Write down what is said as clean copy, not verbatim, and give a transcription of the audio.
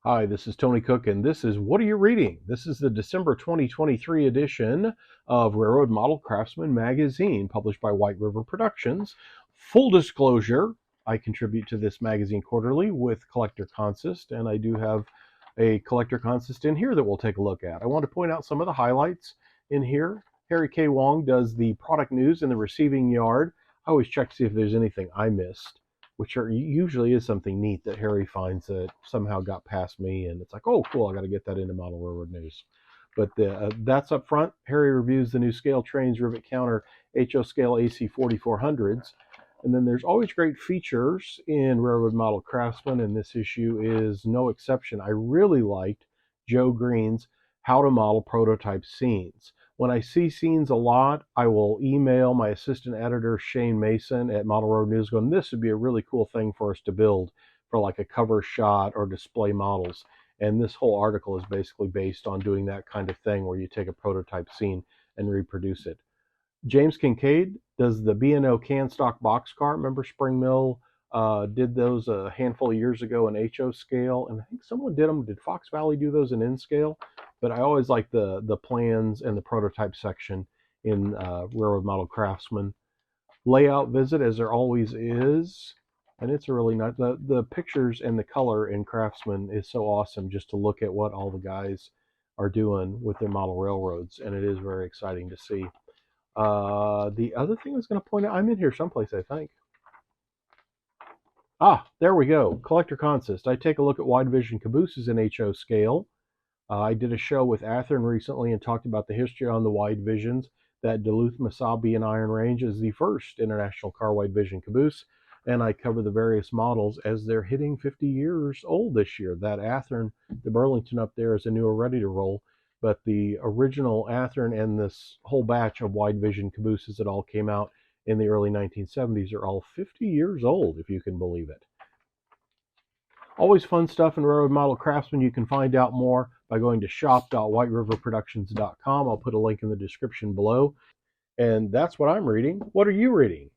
Hi, this is Tony Cook, and this is What Are You Reading? This is the December 2023 edition of Railroad Model Craftsman magazine, published by White River Productions. Full disclosure, I contribute to this magazine quarterly with Collector Consist, and I do have a Collector Consist in here that we'll take a look at. I want to point out some of the highlights in here. Harry K. Wong does the product news in the receiving yard. I always check to see if there's anything I missed, which usually is something neat that Harry finds that somehow got past me, and it's like, oh, cool, I got to get that into Model Railroad News. But that's up front. Harry reviews the new scale trains, rivet counter, HO scale AC 4400s. And then there's always great features in Railroad Model Craftsman, and this issue is no exception. I really liked Joe Green's How to Model Prototype Scenes. When I see scenes a lot, I will email my assistant editor, Shane Mason, at Model Road News, going, this would be a really cool thing for us to build for like a cover shot or display models. And this whole article is basically based on doing that kind of thing where you take a prototype scene and reproduce it. James Kincaid does the B&O can stock boxcar. Remember Spring Mill did those a handful of years ago in HO scale, and I think someone did them. Did Fox Valley do those in N scale? But I always like the plans and the prototype section in Railroad Model Craftsman. Layout visit, as there always is, and it's a really nice. The pictures and the color in Craftsman is so awesome just to look at what all the guys are doing with their model railroads, and it is very exciting to see. The other thing I was going to point out, I'm in here someplace, I think. There we go. Collector Consist. I take a look at wide vision cabooses in HO scale. I did a show with Athearn recently and talked about the history on the wide visions. That Duluth Mesabi and Iron Range is the first international car wide vision caboose, and I cover the various models as they're hitting 50 years old this year. That Athearn, the Burlington up there, is a newer ready to roll, but the original Athearn and this whole batch of wide vision cabooses that all came out in the early 1970s are all 50 years old, if you can believe it. Always fun stuff in Railroad Model Craftsman. You can find out more by going to shop.whiteriverproductions.com. I'll put a link in the description below. And that's what I'm reading. What are you reading?